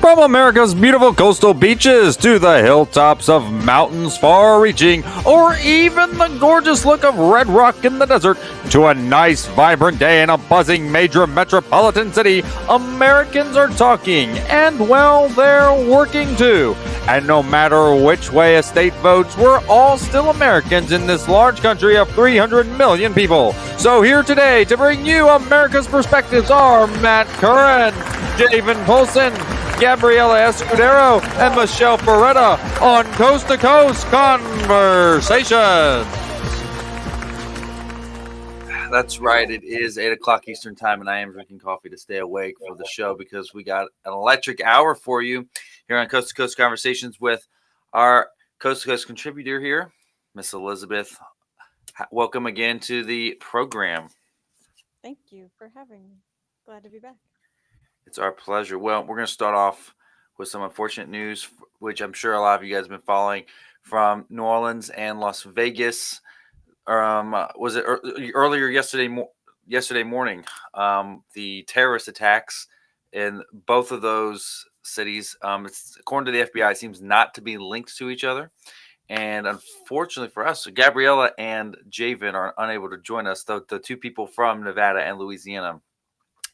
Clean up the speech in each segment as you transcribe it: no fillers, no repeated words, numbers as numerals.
From America's beautiful coastal beaches to the hilltops of mountains far reaching, or even the gorgeous look of red rock in the desert, to a nice, vibrant day in a buzzing major metropolitan city, Americans are talking, and well, they're working too. And no matter which way a state votes, we're all still Americans in this large country of 300 million people. So here today to bring you America's perspectives are Matt Curran, Javen Polson, Gabriela Escudero, and Michelle Beretta on Coast to Coast Conversations. That's right. It is 8 o'clock Eastern Time, and I am drinking coffee to stay awake for the show because we got an electric hour for you here on Coast to Coast Conversations with our Coast to Coast contributor here, Miss Elizabeth. Welcome again to the program. Thank you for having me. Glad to be back. It's our pleasure. Well, we're going to start off with some unfortunate news, which I'm sure a lot of you guys have been following from New Orleans and Las Vegas. Was it earlier yesterday morning? The terrorist attacks in both of those cities, it's, according to the FBI, it seems not to be linked to each other. And unfortunately for us, Gabriela and Javen are unable to join us, the two people from Nevada and Louisiana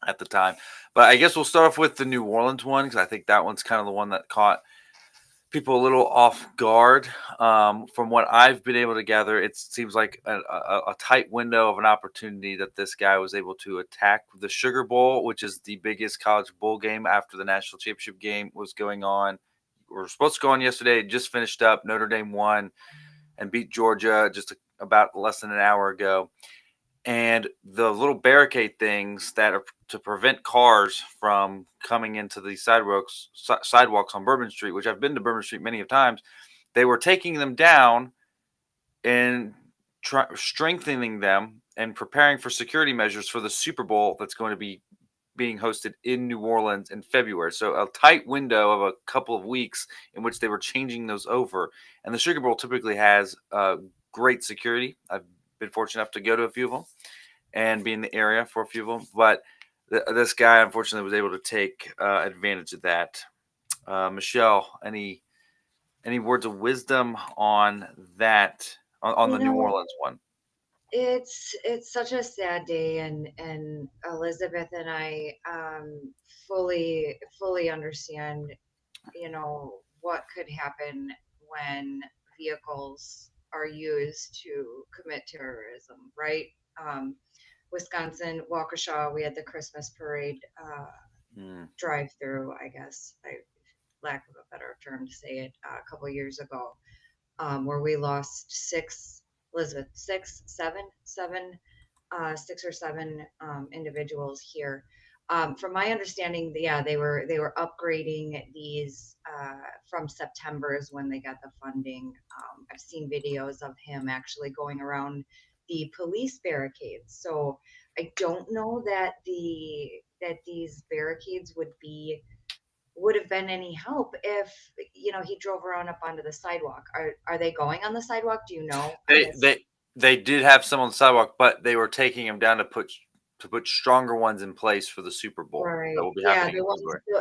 at the time. But I guess we'll start off with the New Orleans one because I think that one's kind of the one that caught people a little off guard. From what I've been able to gather, it seems like a tight window of an opportunity that this guy was able to attack the Sugar Bowl, which is the biggest college bowl game after the national championship game was going on. We were supposed to go on yesterday. It just finished up. Notre Dame won and beat Georgia just about less than an hour ago. And the little barricade things that are to prevent cars from coming into the sidewalks on Bourbon Street, which I've been to Bourbon Street many times, they were taking them down and strengthening them and preparing for security measures for the Super Bowl that's going to be being hosted in New Orleans in February. So a tight window of a couple of weeks in which they were changing those over. And the Sugar Bowl typically has great security. I've been fortunate enough to go to a few of them and be in the area for a few of them. But this guy, unfortunately, was able to take advantage of that. Michelle, any words of wisdom on that, on the New Orleans one? It's such a sad day, and Elizabeth and I fully understand, what could happen when vehicles are used to commit terrorism, right? Wisconsin, Waukesha, we had the Christmas parade drive through, I guess, lack of a better term to say it, a couple of years ago, where we lost six or seven individuals here. From my understanding, they were upgrading these from September is when they got the funding. I've seen videos of him actually going around the police barricades. So I don't know that these barricades would have been any help if he drove around up onto the sidewalk. Are they going on the sidewalk? Do you know? They did have some on the sidewalk, but they were taking them down to put stronger ones in place for the Super Bowl. Right. That will be Yeah, happening.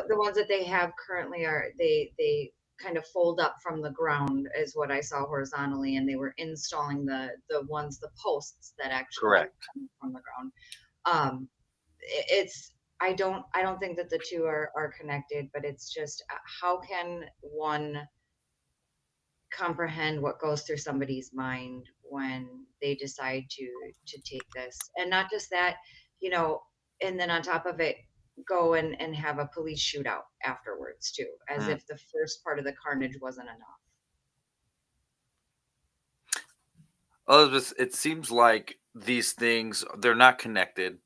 the ones that they have currently are they kind of fold up from the ground is what I saw horizontally, and they were installing the posts that actually Correct. come from the ground. It's I don't think that the two are connected, but it's just how can one comprehend what goes through somebody's mind when they decide to take this, and not just that, and then on top of it, go and have a police shootout afterwards too, as if the first part of the carnage wasn't enough. Elizabeth, it seems like these things, they're not connected,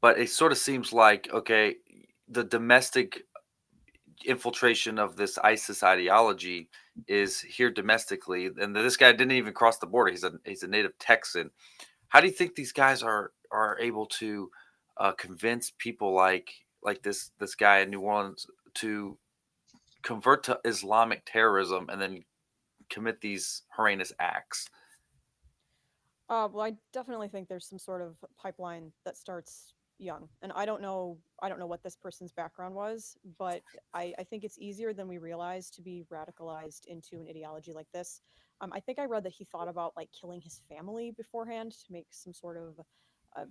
but it sort of seems like, okay, the domestic infiltration of this ISIS ideology is here domestically, and this guy didn't even cross the border. He's a native Texan. How do you think these guys are able to convince people like this guy in New Orleans to convert to Islamic terrorism and then commit these horrendous acts? Well, I definitely think there's some sort of pipeline that starts, young, and I don't know what this person's background was, but I think it's easier than we realize to be radicalized into an ideology like this. I think I read that he thought about like killing his family beforehand to make some sort of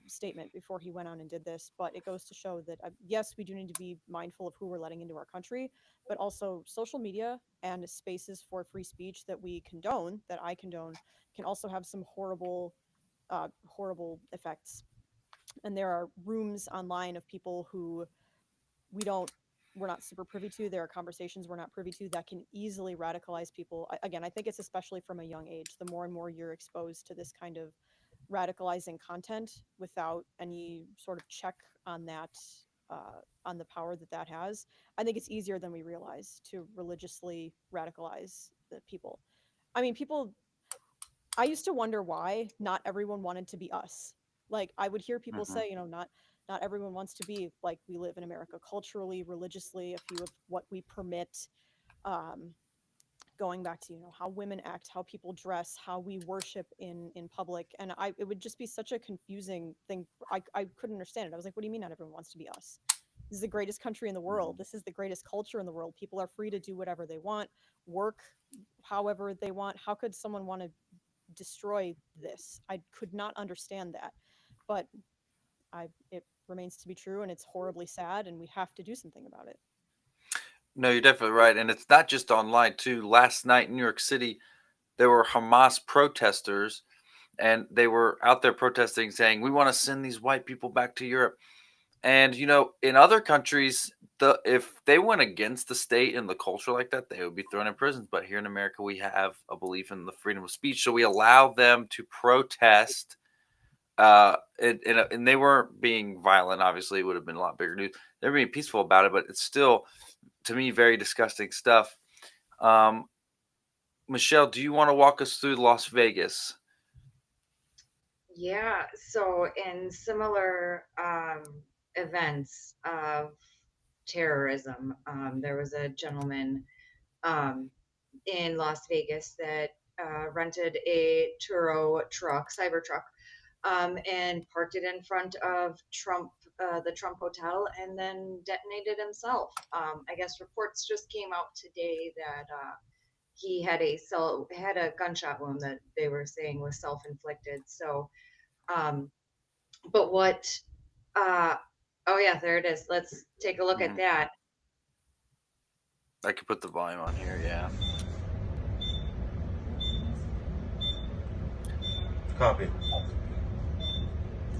statement before he went out and did this. But it goes to show that yes, we do need to be mindful of who we're letting into our country, but also social media and spaces for free speech that we condone, that I condone, can also have some horrible effects. And there are rooms online of people who we don't we're not super privy to. There are conversations we're not privy to that can easily radicalize people. Again, I think it's especially from a young age. The more and more you're exposed to this kind of radicalizing content without any sort of check on that, on the power that that has, I think it's easier than we realize to religiously radicalize the people. I mean, people. I used to wonder why not everyone wanted to be us. Like I would hear people Hmm. say, not everyone wants to be like we live in America culturally, religiously, a few of what we permit. Um, Going back to how women act, how people dress, how we worship in public, and it would just be such a confusing thing. I couldn't understand it. I was like, what do you mean not everyone wants to be us? This is the greatest country in the world. This is the greatest culture in the world. People are free to do whatever they want, work however they want. How could someone want to destroy this? I could not understand that, but it remains to be true, and it's horribly sad, and we have to do something about it. No, you're definitely right, and it's not just online too. Last night in New York City, there were Hamas protesters, and they were out there protesting, saying, "We want to send these white people back to Europe." And in other countries, if they went against the state and the culture like that, they would be thrown in prisons. But here in America, we have a belief in the freedom of speech, so we allow them to protest. And they weren't being violent. Obviously, it would have been a lot bigger news. They're being peaceful about it, but it's still, to me, very disgusting stuff. Um, Michelle, do you want to walk us through Las Vegas? Yeah, so in similar events of terrorism, there was a gentleman um, in Las Vegas that rented a Turo truck, Cybertruck, and parked it in front of the Trump Hotel, and then detonated himself. I guess reports just came out today that he had a gunshot wound that they were saying was self-inflicted. So, um, but what? Uh, oh yeah, there it is. Let's take a look at Mhm. that. I could put the volume on here. Yeah. Copy.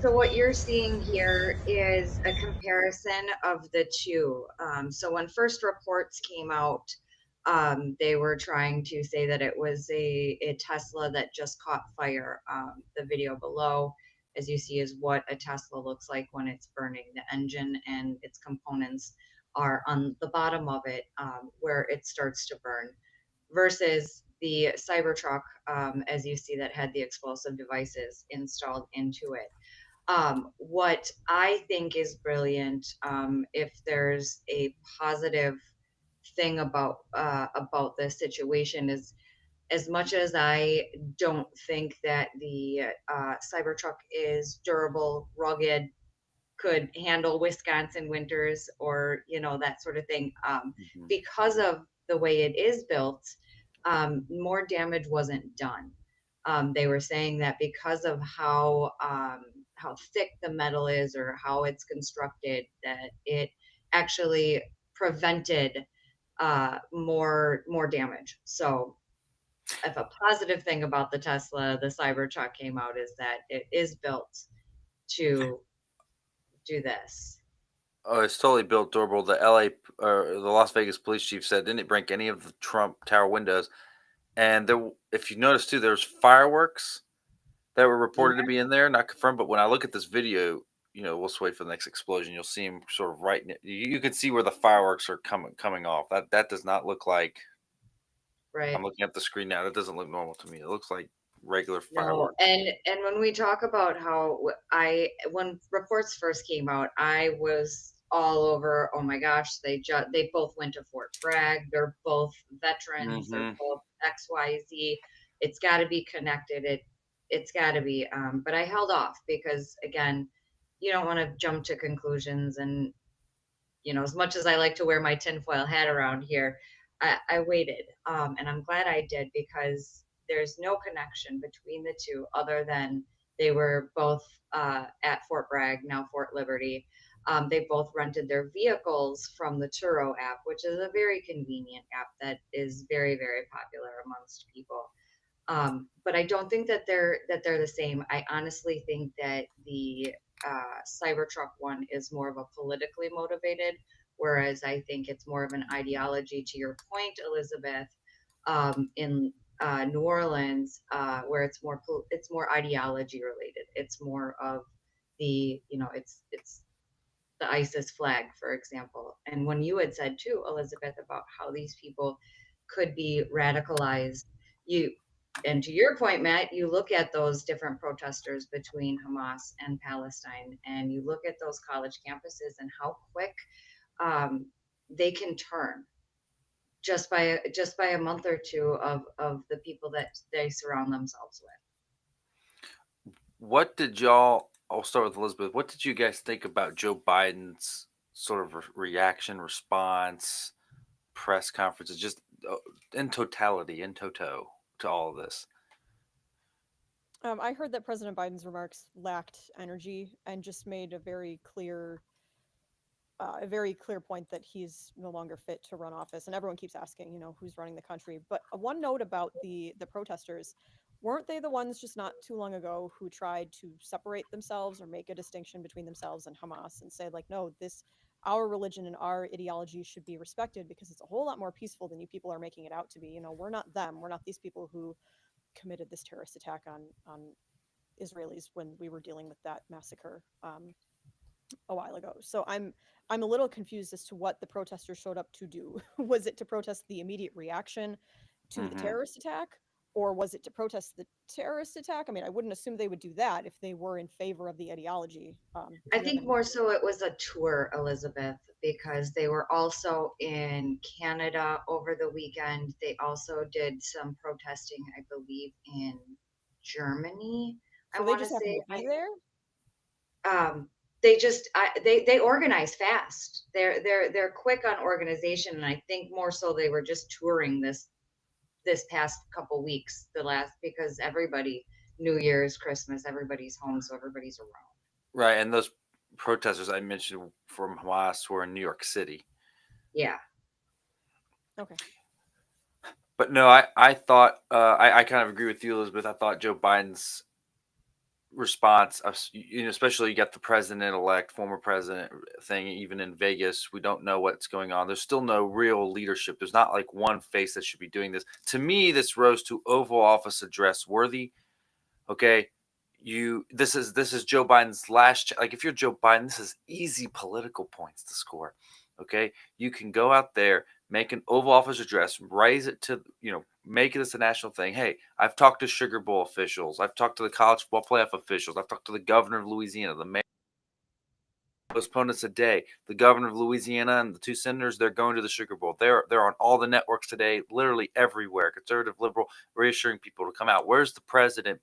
So what you're seeing here is a comparison of the two. So when first reports came out, they were trying to say that it was a Tesla that just caught fire. The video below, as you see, is what a Tesla looks like when it's burning. The engine and its components are on the bottom of it, where it starts to burn, versus the Cybertruck, as you see, that had the explosive devices installed into it. What I think is brilliant, if there's a positive thing about this situation, is as much as I don't think that the Cybertruck is durable, rugged, could handle Wisconsin winters, or that sort of thing, Mhm. because of the way it is built, more damage wasn't done. They were saying that because of how thick the metal is, or how it's constructed, that it actually prevented more damage. So, if a positive thing about the Tesla, the Cybertruck came out, is that it is built to do this. Oh, it's totally built durable. The LA or the Las Vegas police chief said didn't break any of the Trump Tower windows. And if you notice too, there's fireworks that were reported to be in there, not confirmed. But when I look at this video, we'll just wait for the next explosion. You'll see him sort of right. You can see where the fireworks are coming off. That does not look like. I'm Right. looking at the screen now. That doesn't look normal to me. It looks like regular No, fireworks. and when we talk about how when reports first came out, I was all over. Oh my gosh, they both went to Fort Bragg. They're both veterans. They're Hmm. both XYZ. It's got to be connected. It's got to be. But I held off because, again, you don't want to jump to conclusions. And as much as I like to wear my tinfoil hat around here, I waited, and I'm glad I did, because there's no connection between the two other than they were both at Fort Bragg, now Fort Liberty. They both rented their vehicles from the Turo app, which is a very convenient app that is very, very popular amongst people. But I don't think that they're the same. I honestly think that the Cybertruck one is more of a politically motivated, whereas I think it's more of an ideology. To your point, Elizabeth, in New Orleans, where it's more ideology related. It's more of the it's the ISIS flag, for example. And when you had said too, Elizabeth, about how these people could be radicalized, you and to your point, Matt, you look at those different protesters between Hamas and Palestine, and you look at those college campuses and how quick they can turn just by a month or two of the people that they surround themselves with. What did y'all? I'll start with Elizabeth. What did you guys think about Joe Biden's sort of reaction, response, press conferences, just in totality, in toto, to all of this? I heard that President Biden's remarks lacked energy and just made a very clear point that he's no longer fit to run office. And everyone keeps asking, who's running the country. But one note about the protesters, weren't they the ones just not too long ago who tried to separate themselves or make a distinction between themselves and Hamas and say, like, no, our religion and our ideology should be respected because it's a whole lot more peaceful than you people are making it out to be. We're not them. We're not these people who committed this terrorist attack on Israelis when we were dealing with that massacre a while ago. So I'm a little confused as to what the protesters showed up to do. Was it to protest the immediate reaction to the terrorist attack, or was it to protest the terrorist attack? I mean, I wouldn't assume they would do that if they were in favor of the ideology. I think more so it was a tour, Elizabeth, because they were also in Canada over the weekend. They also did some protesting, I believe, in Germany. So I they want to just happened say to be there. they just they organize fast. They're quick on organization, and I think more so they were just touring this past couple weeks, because everybody, New Year's, Christmas, everybody's home, so everybody's around. Right, and those protesters I mentioned from Hamas were in New York City. Yeah. Okay. But no, I thought I kind of agree with you, Elizabeth. I thought Joe Biden's response, especially you got the president-elect, former president thing, even in Vegas, we don't know what's going on. There's still no real leadership. There's not like one face that should be doing this. To me, this rose to Oval Office address worthy. Okay, this is Joe Biden's last. Like if you're Joe Biden, this is easy political points to score. Okay, you can go out there, make an Oval Office address, raise it to make this a national thing. Hey, I've talked to Sugar Bowl officials, I've talked to the college football playoff officials, I've talked to the governor of Louisiana, the mayor. Postponed a day. The governor of Louisiana and the two senators, they're going to the Sugar Bowl. They're on all the networks today, literally everywhere. Conservative, liberal, reassuring people to come out. Where's the president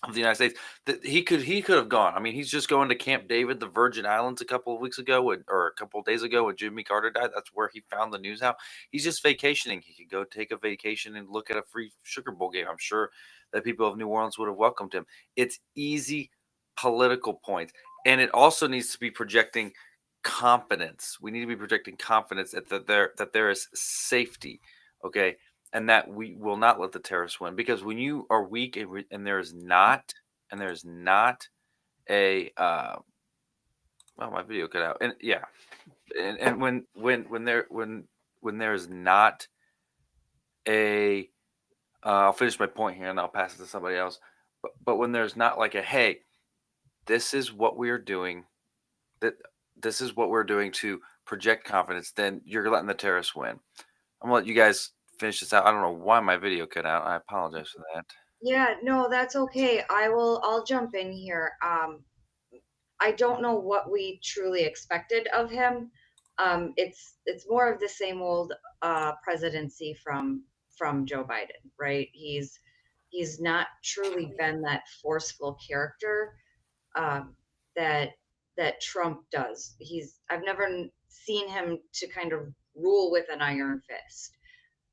of the United States? That he could have gone. I mean, he's just going to Camp David, the Virgin Islands, a couple of weeks ago, or a couple of days ago when Jimmy Carter died. That's where he found the news out. He's just vacationing. He could go take a vacation and look at a free Sugar Bowl game. I'm sure that people of New Orleans would have welcomed him. It's easy political points. And it also needs to be projecting confidence. We need to be projecting confidence that there is safety, okay, and that we will not let the terrorists win. Because when you are weak and there's not a well, my video cut out, and yeah, and when there's not a I'll finish my point here and I'll pass it to somebody else. But when there's not like a hey, this is what we are doing, that this is what we're doing to project confidence, then you're letting the terrorists win. I'm gonna let you guys finish this out. I don't know why my video cut out. I apologize for that. Yeah, no, that's okay. I'll jump in here. I don't know what we truly expected of him. It's more of the same old presidency from Joe Biden, right? He's not truly been that forceful character that that Trump does. I've never seen him to kind of rule with an iron fist.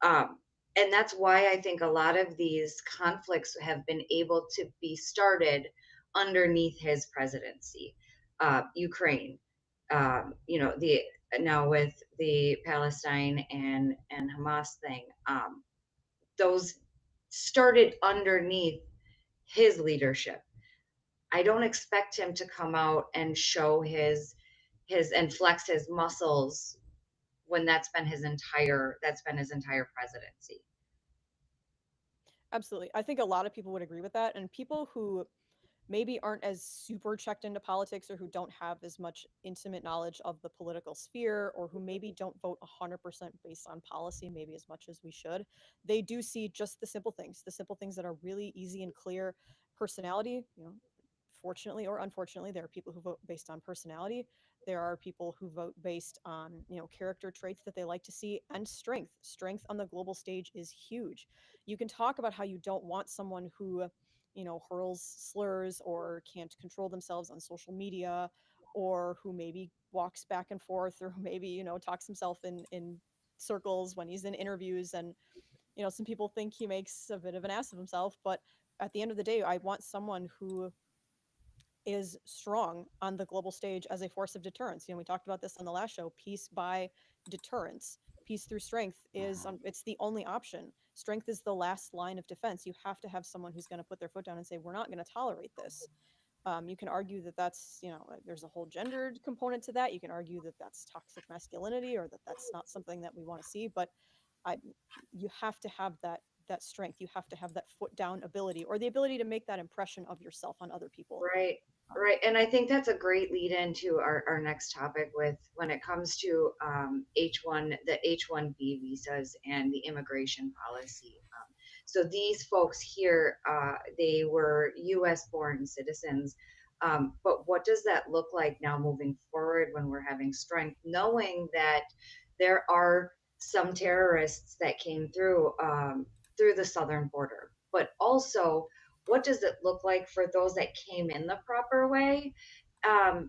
Um, and that's why I think a lot of these conflicts have been able to be started underneath his presidency. Ukraine, the now with the Palestine and Hamas thing, those started underneath his leadership. I don't expect him to come out and show his and flex his muscles when that's been his entire presidency. Absolutely. I think a lot of people would agree with that. And people who maybe aren't as super checked into politics or who don't have as much intimate knowledge of the political sphere or who maybe don't vote 100% based on policy maybe as much as we should, they do see just the simple things that are really easy and clear. Personality, fortunately or unfortunately, there are people who vote based on personality. There are people who vote based on, character traits that they like to see, and strength. Strength on the global stage is huge. You can talk about how you don't want someone who, hurls slurs or can't control themselves on social media, or who maybe walks back and forth, or who maybe, talks himself in circles when he's in interviews. And, some people think he makes a bit of an ass of himself, but at the end of the day, I want someone who is strong on the global stage as a force of deterrence. We talked about this on the last show. Peace by deterrence. Peace through strength is it's the only option. Strength is the last line of defense. You have to have someone who's going to put their foot down and say, we're not going to tolerate this. You can argue that that's, there's a whole gendered component to that. You can argue that that's toxic masculinity, or that that's not something that we want to see. But I, you have to have that strength. You have to have that foot down ability, or the ability to make that impression of yourself on other people. Right. Right. And I think that's a great lead into our next topic with when it comes to the H-1B visas and the immigration policy. So these folks here, they were US born citizens. But what does that look like now moving forward when we're having strength, knowing that there are some terrorists that came through the southern border, but also what does it look like for those that came in the proper way, and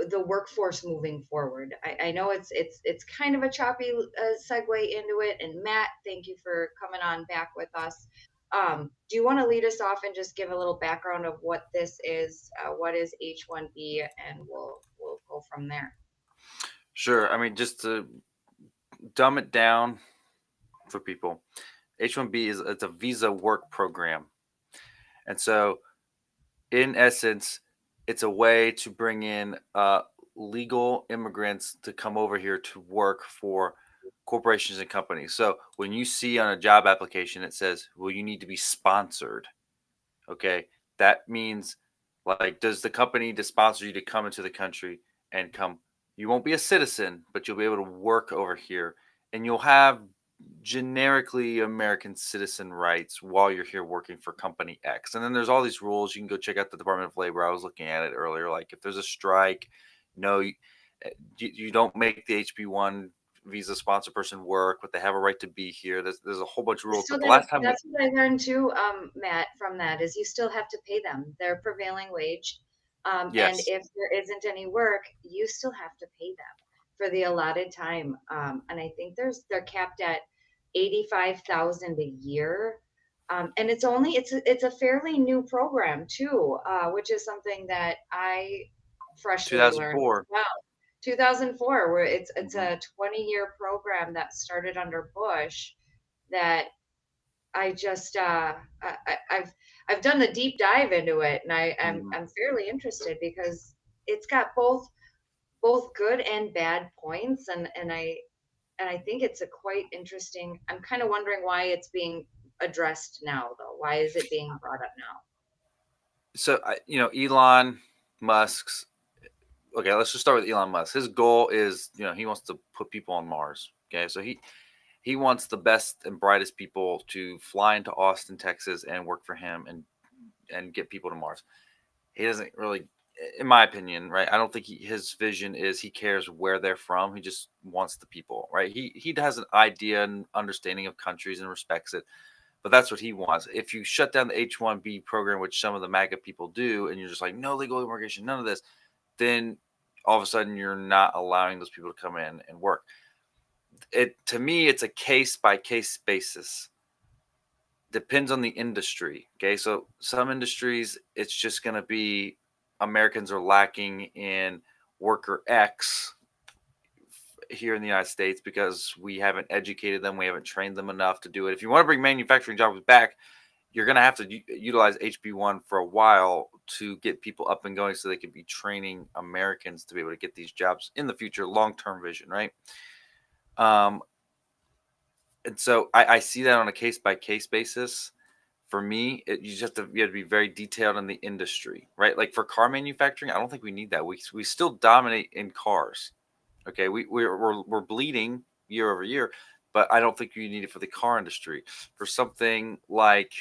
the workforce moving forward? I know it's kind of a choppy segue into it. And Matt, thank you for coming on back with us. Do you want to lead us off and just give a little background of what this is? What is H-1B, and we'll go from there. Sure. I mean, just to dumb it down for people, H-1B it's a visa work program. And so, in essence, it's a way to bring in legal immigrants to come over here to work for corporations and companies. So when you see on a job application, it says, well, you need to be sponsored. Okay. That means, like, does the company to sponsor you to come into the country and come? You won't be a citizen, but you'll be able to work over here, and you'll have generically American citizen rights while you're here working for company X. And then there's all these rules. You can go check out the Department of Labor. I was looking at it earlier. Like, if there's a strike, no, you don't make the HB1 visa sponsor person work, but they have a right to be here. There's a whole bunch of rules. So But the last time that's what I learned too, Matt, from that is you still have to pay them their prevailing wage. And yes, if there isn't any work, you still have to pay them for the allotted time. And I think they're capped at 85,000 a year. And it's a fairly new program too, which is something that I freshly learned as 2004. well. 2004, where it's Mhm. a 20-year program that started under Bush, that I just I've done the deep dive into it, and Mhm. I'm fairly interested because it's got both good and bad points, and I think it's a quite interesting. I'm kind of wondering why it's being addressed now, though. Why is it being brought up now? So, Elon Musk's okay, let's just start with Elon Musk. His goal is, he wants to put people on Mars. Okay, so he wants the best and brightest people to fly into Austin, Texas, and work for him and get people to Mars. He doesn't really, in my opinion, right? I don't think his vision is he cares where they're from. He just wants the people, right? He has an idea and understanding of countries and respects it, but that's what he wants. If you shut down the H-1B program, which some of the MAGA people do, and you're just like, no legal immigration, none of this, then all of a sudden you're not allowing those people to come in and work. It to me, it's a case by case basis. Depends on the industry. Okay, so some industries, it's just going to be Americans are lacking in worker X here in the United States because we haven't educated them, we haven't trained them enough to do it. If you want to bring manufacturing jobs back, you're going to have to utilize HB1 for a while to get people up and going so they can be training Americans to be able to get these jobs in the future, long term vision, right? Um, and so I see that on a case by case basis. For me, you have to be very detailed in the industry, right? Like for car manufacturing, I don't think we need that. We still dominate in cars. Okay, we're bleeding year over year, but I don't think you need it for the car industry. For something like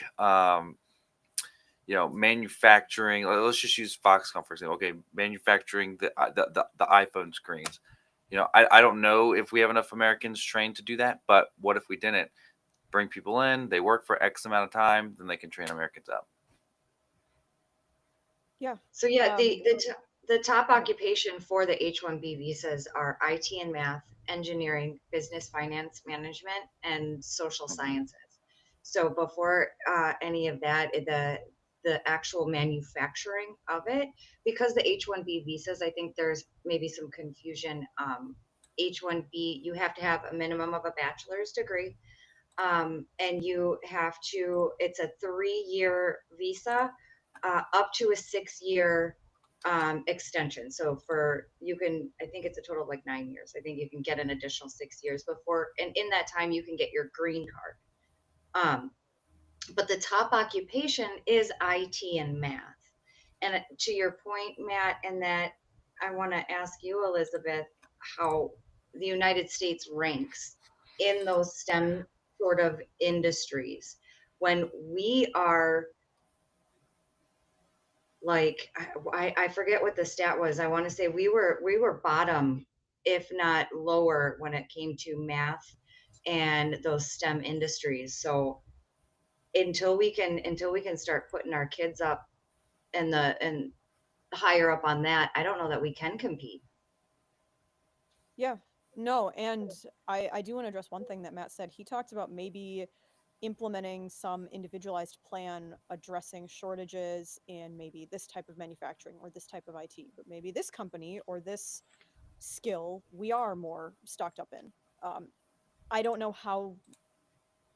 manufacturing. Let's just use Foxconn for example. Okay, manufacturing the iPhone screens. I don't know if we have enough Americans trained to do that, but what if we didn't? Bring people in, they work for X amount of time, then they can train Americans up. Yeah. So yeah, Um, the top go ahead. occupation for the H-1B visas are IT and math, engineering, business, finance, management, and social Mhm. sciences. So before any of that, the actual manufacturing of it, because the H-1B visas, I think there's maybe some confusion. H-1B, you have to have a minimum of a bachelor's degree, and you have to. It's a 3-year visa up to a 6-year extension. So you can, I think it's a total of like 9 years. I think you can get an additional 6 years before, and in that time you can get your green card. But the top occupation is IT and math. And to your point, Matt, and that I want to ask you, Elizabeth, how the United States ranks in those STEM sort of industries when we are like I forget what the stat was. I want to say we were bottom, if not lower, when it came to math and those STEM industries. So until we can start putting our kids up and higher up on that, I don't know that we can compete. Yeah. No, and I do want to address one thing that Matt said. He talked about maybe implementing some individualized plan addressing shortages in maybe this type of manufacturing or this type of IT, but maybe this company or this skill we are more stocked up in. I don't know how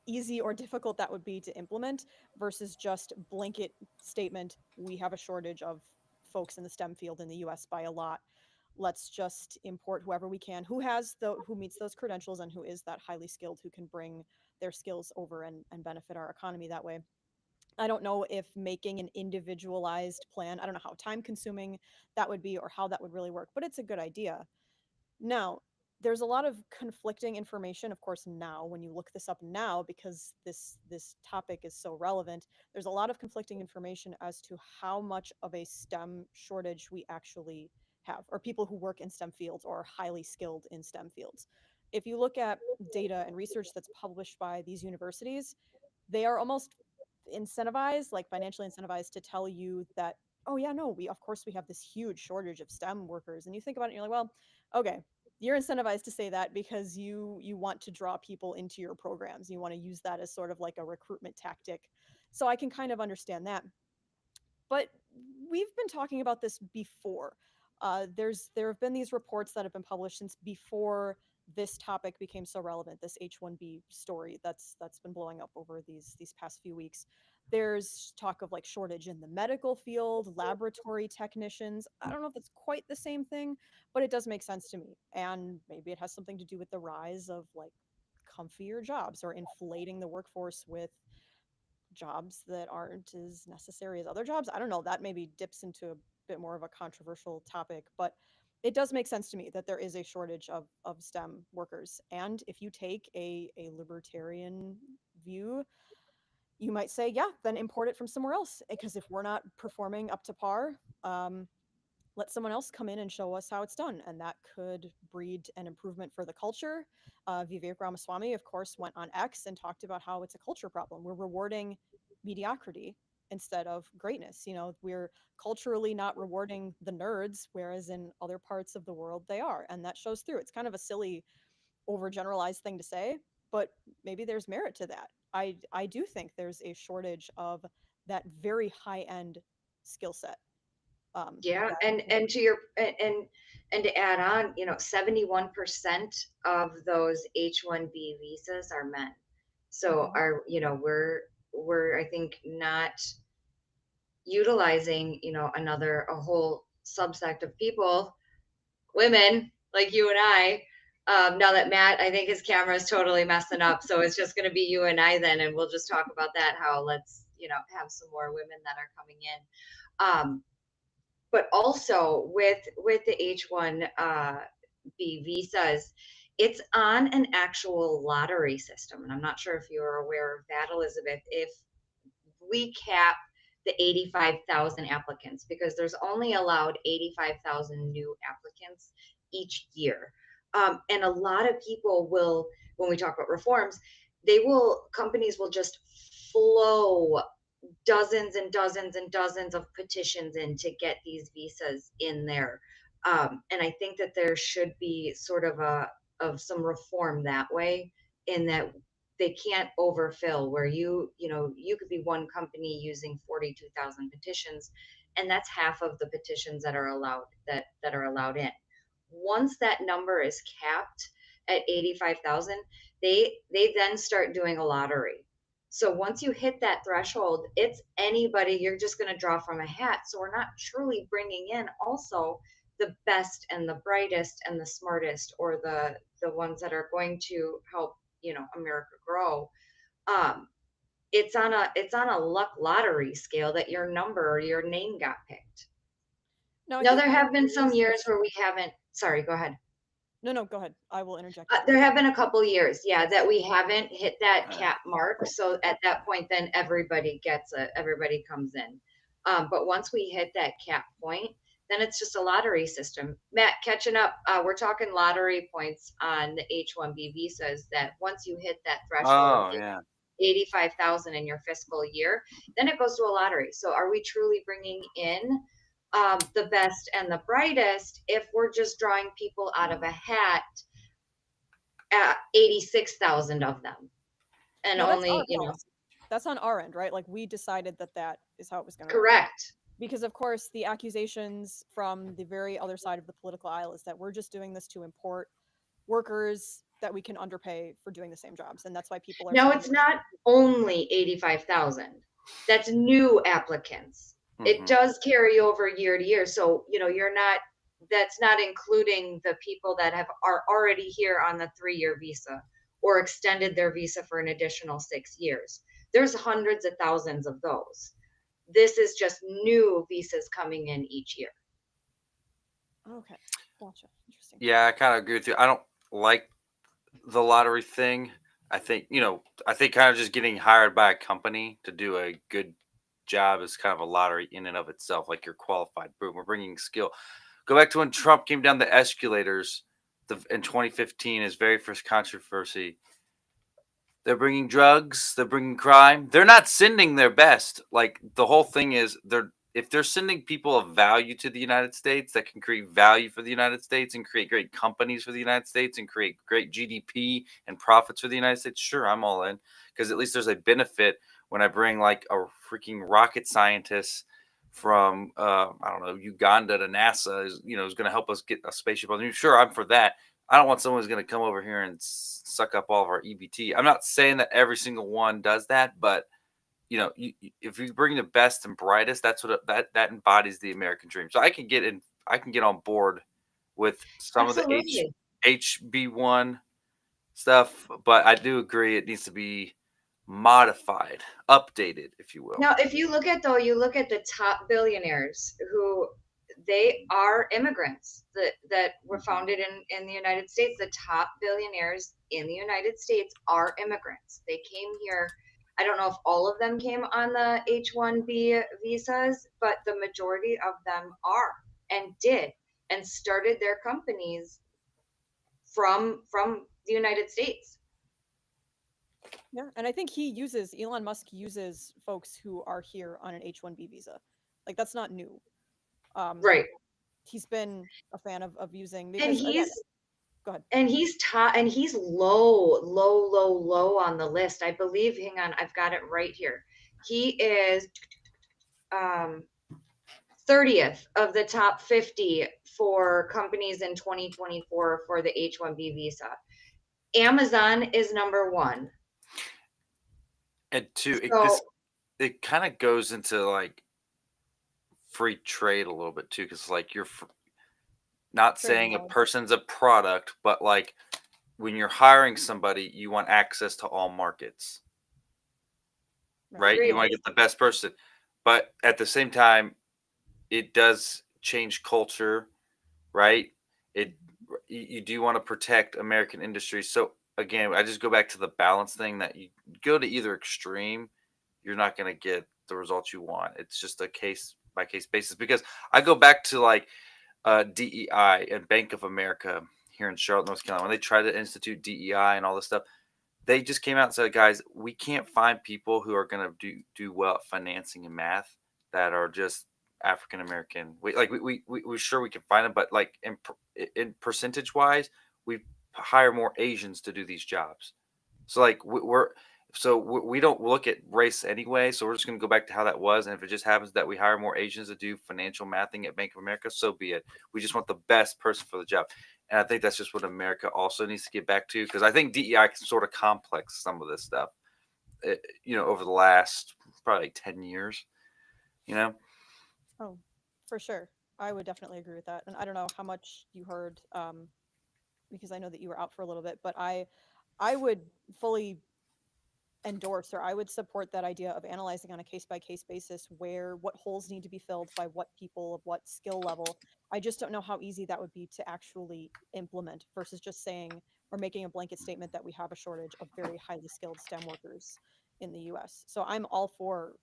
easy or difficult that would be to implement versus just blanket statement, we have a shortage of folks in the STEM field in the US by a lot. Let's just import whoever we can who meets those credentials and who is that highly skilled who can bring their skills over and benefit our economy that way. I don't know if making an individualized plan, I don't know how time consuming that would be or how that would really work, but it's a good idea. Now, there's a lot of conflicting information, of course, now when you look this up now because this topic is so relevant. There's a lot of conflicting information as to how much of a STEM shortage we actually have, or people who work in STEM fields or are highly skilled in STEM fields. If you look at data and research that's published by these universities, they are almost incentivized, like financially incentivized, to tell you that, oh yeah, no, we of course we have this huge shortage of STEM workers. And you think about it and you're like, well, okay, you're incentivized to say that because you want to draw people into your programs. You want to use that as sort of like a recruitment tactic. So I can kind of understand that. But we've been talking about this before. There have been these reports that have been published since before this topic became so relevant. This H-1B story that's been blowing up over these past few weeks. There's talk of like shortage in the medical field, laboratory technicians. I don't know if it's quite the same thing, but it does make sense to me. And maybe it has something to do with the rise of like comfier jobs or inflating the workforce with jobs that aren't as necessary as other jobs. I don't know. That maybe dips into a bit more of a controversial topic, but it does make sense to me that there is a shortage of STEM workers. And if you take a libertarian view, you might say, yeah, then import it from somewhere else. Because if we're not performing up to par, let someone else come in and show us how it's done. And that could breed an improvement for the culture. Vivek Ramaswamy, of course, went on X and talked about how it's a culture problem. We're rewarding mediocrity instead of greatness. You know, we're culturally not rewarding the nerds, whereas in other parts of the world they are, and that shows through. It's kind of a silly, overgeneralized thing to say, but maybe there's merit to that. I do think there's a shortage of that very high end skill set. Yeah, That and to your and to add on, 71% of those H-1B visas are men. So Mhm. we're I think not utilizing, a whole subsect of people, women like you and I. Now that Matt, I think his camera is totally messing up, so it's just going to be you and I then, and we'll just talk about that. How let's have some more women that are coming in. But also with the H1 B visas, it's on an actual lottery system, and I'm not sure if you're aware of that, Elizabeth. If we cap the 85,000 applicants, because there's only allowed 85,000 new applicants each year. And a lot of people will, when we talk about reforms, companies will just flow dozens and dozens and dozens of petitions in to get these visas in there. And I think that there should be sort of some reform that way, in that they can't overfill, where you could be one company using 42,000 petitions, and that's half of the petitions that are allowed in. Once that number is capped at 85,000, they then start doing a lottery. So once you hit that threshold, it's anybody, you're just going to draw from a hat. So we're not truly bringing in also the best and the brightest and the smartest, or the ones that are going to help, America grow. Um, it's on a luck lottery scale that your number or your name got picked. Now I Now think there one of have the been some ways. years where we haven't. Sorry, go ahead. No, go ahead. I will interject if you There want. have been a couple years, yeah, that we haven't hit that Uh, cap mark. So at that point, then everybody comes in. But once we hit that cap point, then it's just a lottery system. Matt, catching up, we're talking lottery points on the H-1B visas, that once you hit that threshold of oh yeah. 85,000 in your fiscal year, then it goes to a lottery. So are we truly bringing in the best and the brightest if we're just drawing people out of a hat, 86,000 of them, and No, that's only, our policy. That's on our end, right? Like we decided that that is how it was going to work. correct. Because of course the accusations from the very other side of the political aisle is that we're just doing this to import workers that we can underpay for doing the same jobs, and that's why people are No, saying it's not only 85,000. That's new applicants. It Mhm. does carry over year to year. So, that's not including the people that are already here on the 3-year visa, or extended their visa for an additional 6 years. There's hundreds of thousands of those. This is just new visas coming in each year. okay, gotcha, interesting. Yeah, I kind of agree with you. I don't like the lottery thing. I think kind of just getting hired by a company to do a good job is kind of a lottery in and of itself. Like you're qualified. Boom, we're bringing skill. Go back to when Trump came down the escalators in 2015, his very first controversy. They're bringing drugs. They're bringing crime. They're not sending their best. Like the whole thing is, if they're sending people of value to the United States that can create value for the United States and create great companies for the United States and create great GDP and profits for the United States, sure, I'm all in, because at least there's a benefit when I bring like a freaking rocket scientist from I don't know, Uganda to NASA is going to help us get a spaceship on the moon. Sure, I'm for that. I don't want someone who's going to come over here and suck up all of our EBT. I'm not saying that every single one does that, but if you bring the best and brightest, that's what that embodies the American dream. So I can get on board with some of the Absolutely. HB1 stuff, but I do agree it needs to be modified, updated, if you will. Now, if you look at the top billionaires, who they are immigrants that were founded in the United States. The top billionaires in the United States are immigrants. They came here. I don't know if all of them came on the H-1B visas, but the majority of them are, and did, and started their companies from the United States. Yeah, and I think Elon Musk uses folks who are here on an H-1B visa. Like that's not new. Um, Right. he's been a fan of using And because again, he's go ahead. and he's low on the list. I believe, hang on, I've got it right here. He is um 30th of the top 50 for companies in 2024 for the H-1B visa. Amazon is number one. And two, So it kind of goes into like free trade a little bit too, because like not Trading saying a world, person's a product, but like when you're hiring somebody, you want access to all markets, right? right? You agreed. want to get the best person, but at the same time, it does change culture, right? It you do want to protect American industry. So again, I just go back to the balance thing that you go to either extreme, you're not going to get the results you want. It's just a case by case basis because I go back to like DEI and Bank of America here in Charlotte, North Carolina, when they tried to institute DEI and all this stuff, they just came out and said, guys, we can't find people who are going to do well at financing and math that are just African American. We're sure we can find them, but like in percentage wise, we hire more Asians to do these jobs. So like we don't look at race anyway. So we're just going to go back to how that was. And if it just happens that we hire more Asians to do financial mathing at Bank of America, so be it. We just want the best person for the job. And I think that's just what America also needs to get back to because I think DEI can sort of complex some of this stuff, over the last probably 10 years, you know? Oh, for sure. I would definitely agree with that. And I don't know how much you heard, because I know that you were out for a little bit, but I would fully endorse or I would support that idea of analyzing on a case by case basis where what holes need to be filled by what people of what skill level. I just don't know how easy that would be to actually implement versus just saying or making a blanket statement that we have a shortage of very highly skilled STEM workers in the US. So I'm all for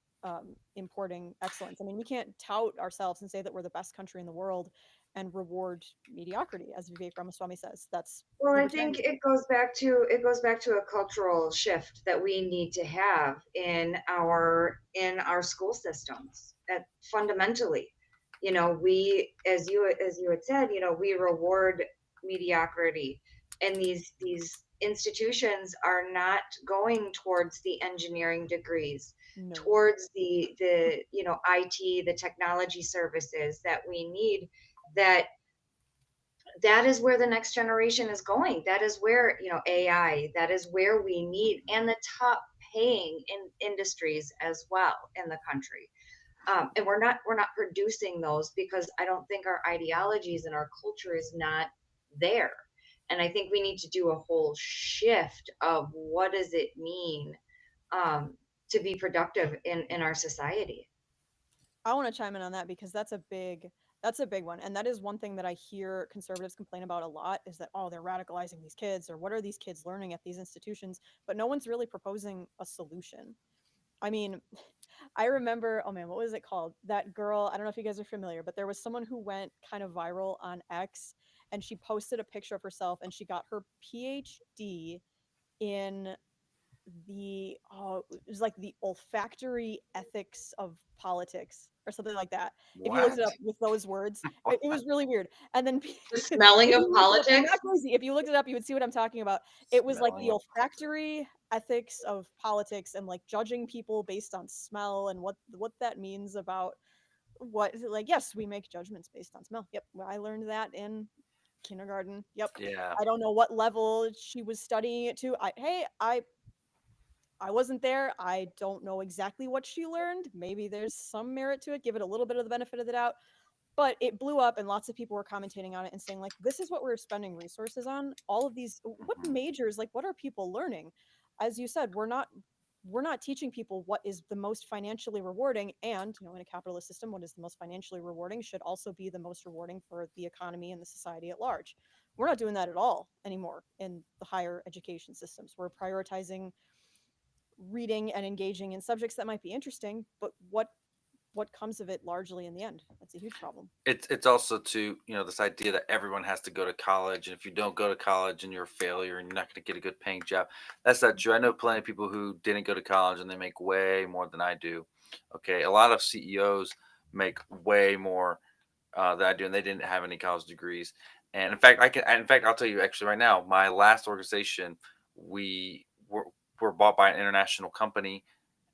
importing excellence. I mean, we can't tout ourselves and say that we're the best country in the world and reward mediocrity, as Vivek Ramaswamy says. That's Well, I think libertarianism. it goes back to a cultural shift that we need to have in our school systems. Fundamentally, we, as you had said, we reward mediocrity, and these institutions are not going towards the engineering degrees, No. towards the IT, the technology services that we need. That is where the next generation is going. That is where, AI, that is where we need, and the top paying in industries as well in the country. And we're not producing those because I don't think our ideologies and our culture is not there. And I think we need to do a whole shift of what does it mean, um, to be productive in our society. I want to chime in on that because that's a big one. And that is one thing that I hear conservatives complain about a lot is that, oh, they're radicalizing these kids or what are these kids learning at these institutions? But no one's really proposing a solution. I mean, I remember, oh man, what was it called? That girl, I don't know if you guys are familiar, but there was someone who went kind of viral on X and she posted a picture of herself and she got her PhD in it was like the olfactory ethics of politics or something like that. If you looked What? it up with those words, it was really weird. And then The if smelling of you looked it up, I'm politics. not crazy. If you looked it up, you would see what I'm talking about. It was like Smelling the of olfactory ethics of politics and like judging people based on smell and what that means about what like yes, we make judgments based on smell. Yep, I learned that in kindergarten. Yep. yeah. I don't know what level she was studying it to. I wasn't there. I don't know exactly what she learned. Maybe there's some merit to it. Give it a little bit of the benefit of the doubt. But it blew up, and lots of people were commentating on it and saying, like, this is what we're spending resources on. All of these, what Mhm. majors, like, what are people learning? As you said, we're not teaching people what is the most financially rewarding, and in a capitalist system, what is the most financially rewarding should also be the most rewarding for the economy and the society at large. We're not doing that at all anymore in the higher education systems. We're prioritizing reading and engaging in subjects that might be interesting, but what what comes of it largely in the end. That's a huge problem. It's also to, this idea that everyone has to go to college, and if you don't go to college and you're a failure and you're not going to get a good paying job. That's not true. I know plenty of people who didn't go to college and they make way more than I do. Okay, a lot of CEOs make way more than I do, and they didn't have any college degrees. And in fact, I'll tell you actually right now, my last organization, we were bought by an international company,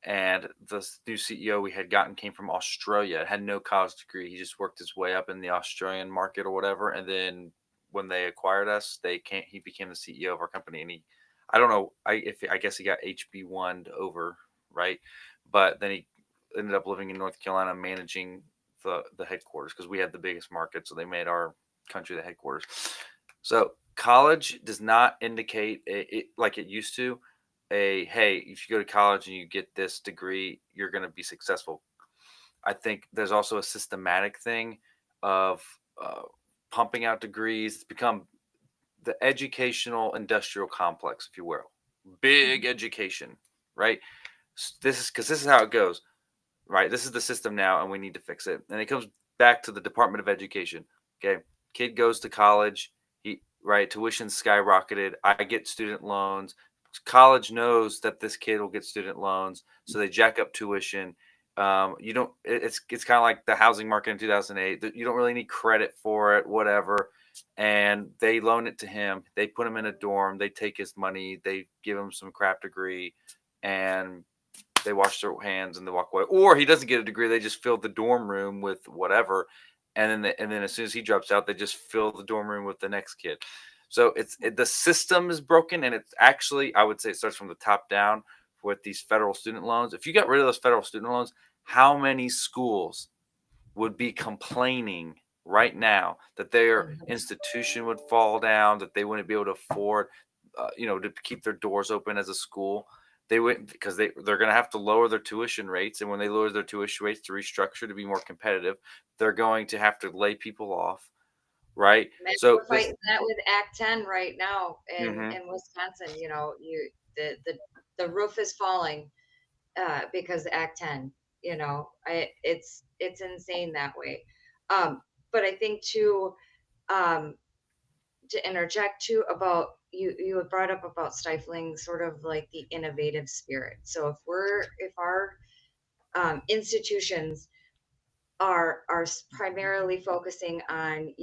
and the new CEO we had gotten came from Australia. Had no college degree. He just worked his way up in the Australian market or whatever. And then when they acquired us, he became the CEO of our company. And I don't know, I guess he got HB1 over, right? But then he ended up living in North Carolina, managing the headquarters because we had the biggest market. So they made our country the headquarters. So college does not indicate it like it used to, hey, if you go to college and you get this degree, you're going to be successful. I think there's also a systematic thing of pumping out degrees. It's become the educational industrial complex, if you will. Big Mhm. education, right? This is how it goes, right? This is the system now, and we need to fix it. And it comes back to the Department of Education. Okay, kid goes to college. Tuition skyrocketed. I get student loans. College knows that this kid will get student loans, so they jack up tuition. You don't. It's kind of like the housing market in 2008. You don't really need credit for it, whatever. And they loan it to him. They put him in a dorm. They take his money. They give him some crap degree, and they wash their hands and they walk away. Or he doesn't get a degree; they just fill the dorm room with whatever, and then as soon as he drops out, they just fill the dorm room with the next kid. So the system is broken, and it's actually, I would say, it starts from the top down with these federal student loans. If you got rid of those federal student loans, how many schools would be complaining right now that their 100%. institution would fall down, that they wouldn't be able to afford, to keep their doors open as a school? They would, because they're going to have to lower their tuition rates, and when they lower their tuition rates to restructure to be more competitive, they're going to have to lay people off, right? Man, So we're this. fighting that with Act 10 right now Mhm. in Wisconsin. You know, the the the roof is falling because of Act 10. You know, it's insane that way. But I think too, um, to interject too about you had brought up about stifling sort of like the innovative spirit. So if our institutions are primarily focusing on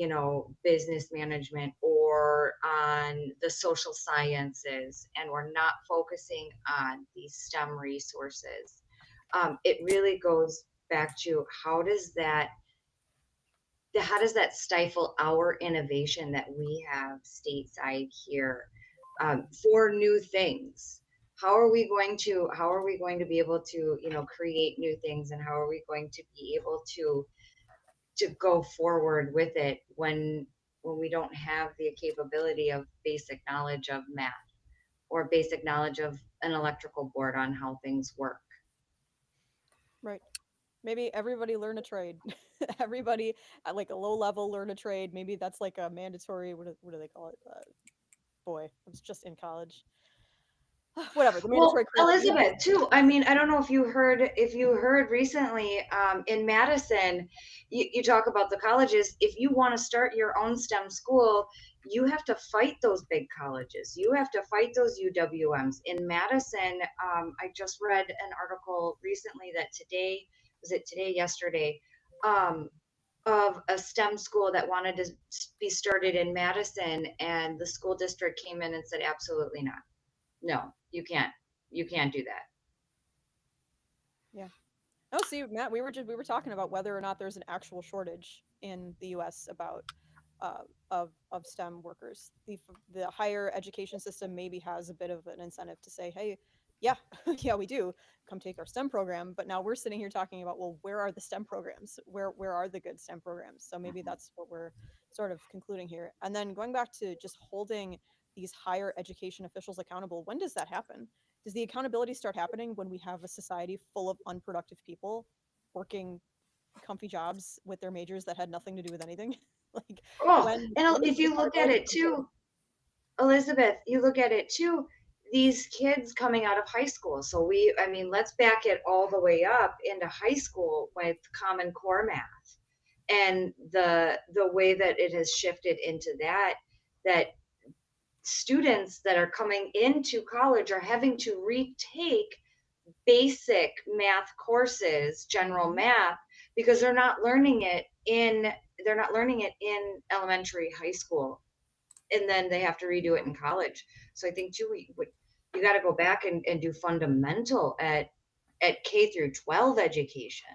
business management or on the social sciences, and we're not focusing on these STEM resources, it really goes back to how does that stifle our innovation that we have stateside here, for new things? How are we going to be able to create new things, and how are we going to be able to go forward with it when we don't have the capability of basic knowledge of math or basic knowledge of an electrical board on how things work? Right. Maybe everybody learn a trade. Everybody at like a low level learn a trade. Maybe that's like a mandatory. What do they call it? Boy, I was just in college. Whatever the Well, mandatory curriculum. Yeah. Elizabeth, too. I mean, I don't know if you heard recently, in Madison, you talk about the colleges. If you want to start your own STEM school, you have to fight those big colleges. You have to fight those UWMs. In Madison, I just read an article recently that yesterday, um, of a STEM school that wanted to be started in Madison, and the school district came in and said, absolutely not. No, you can't do that. Yeah. Oh, see, Matt, we were talking about whether or not there's an actual shortage in the U.S. about of STEM workers. The higher education system maybe has a bit of an incentive to say, hey, yeah, yeah, we do come take our STEM program. But now we're sitting here talking about, well, where are the STEM programs? Where are the good STEM programs? So maybe Mhm. that's what we're sort of concluding here. And then going back to just holding these higher education officials accountable, when does that happen? Does the accountability start happening when we have a society full of unproductive people working comfy jobs with their majors that had nothing to do with anything? Like Oh, when and does if the you look at accountability it come through? too, Elizabeth, you look at it too, these kids coming out of high school. So I mean, let's back it all the way up into high school with Common Core math and the way that it has shifted into that students that are coming into college are having to retake basic math courses, general math, because they're not learning it in elementary, high school, and then they have to redo it in college. So I think too, you got to go back and do fundamental at K through 12 education.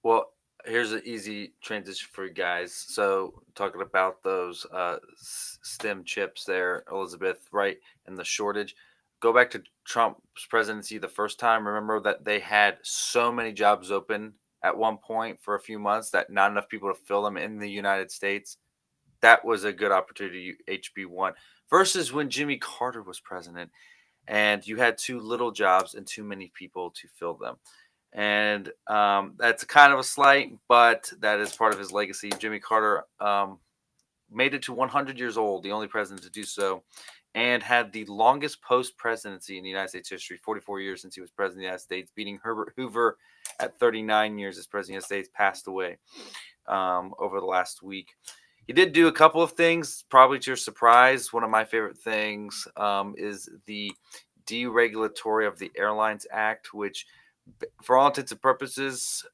Well, here's an easy transition for you guys. So, talking about those STEM chips there, Elizabeth, right? And the shortage. Go back to Trump's presidency the first time. Remember that they had so many jobs open at one point for a few months that not enough people to fill them in the United States. That was a good opportunity, HB1, versus when Jimmy Carter was president and you had too little jobs and too many people to fill them. And that's kind of a slight, but that is part of his legacy. Jimmy Carter made it to 100 years old, the only president to do so, and had the longest post presidency in the United States history, 44 years since he was president of the United States, beating Herbert Hoover at 39 years as president of the United States, passed away over the last week. He did do a couple of things, probably to your surprise. One of my favorite things is the Deregulatory of the Airlines Act, which, for all intents and purposes,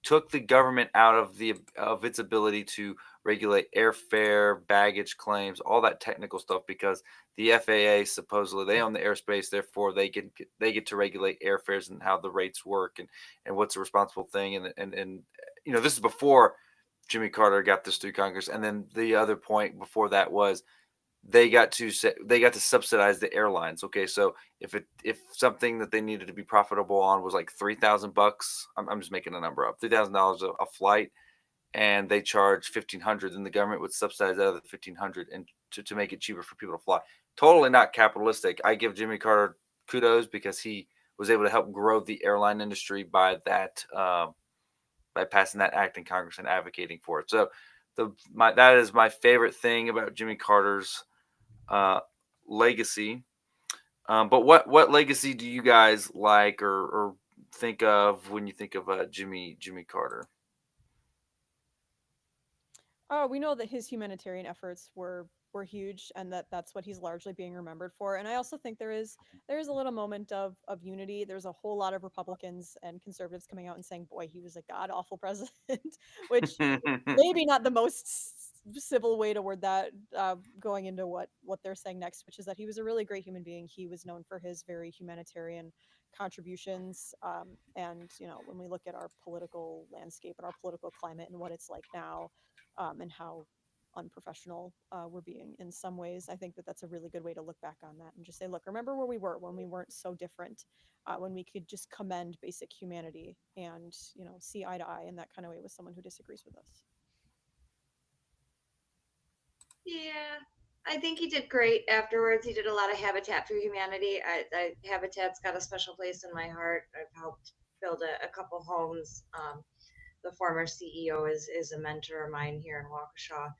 took the government out of its ability to regulate airfare, baggage claims, all that technical stuff, because the FAA supposedly they own the airspace, therefore they get to regulate airfares and how the rates work and what's a responsible thing, and this is before Jimmy Carter got this through Congress. And then the other point before that was they got to subsidize the airlines. Okay, so if something that they needed to be profitable on was like $3,000, I'm just making a number up, $3,000 a flight, and they charge $1,500, then the government would subsidize that other $1,500 and to make it cheaper for people to fly. Totally not capitalistic. I give Jimmy Carter kudos because he was able to help grow the airline industry by that. By passing that act in Congress and advocating for it. So that is my favorite thing about Jimmy Carter's legacy. But what legacy do you guys like or think of when you think of Jimmy Carter? Oh, we know that his humanitarian efforts were huge, and that's what he's largely being remembered for. And I also think there is a little moment of unity. There's a whole lot of Republicans and conservatives coming out and saying, "Boy, he was a god awful president," which maybe not the most civil way to word that, going into what they're saying next, which is that he was a really great human being. He was known for his very humanitarian contributions, and when we look at our political landscape and our political climate and what it's like now, and how unprofessional we're being in some ways, I think that that's a really good way to look back on that and just say, look, remember where we were when we weren't so different, when we could just commend basic humanity and see eye to eye in that kind of way with someone who disagrees with us. Yeah, I think he did great afterwards. He did a lot of Habitat for Humanity. Habitat's got a special place in my heart. I've helped build a couple homes. The former CEO is a mentor of mine here in Waukesha.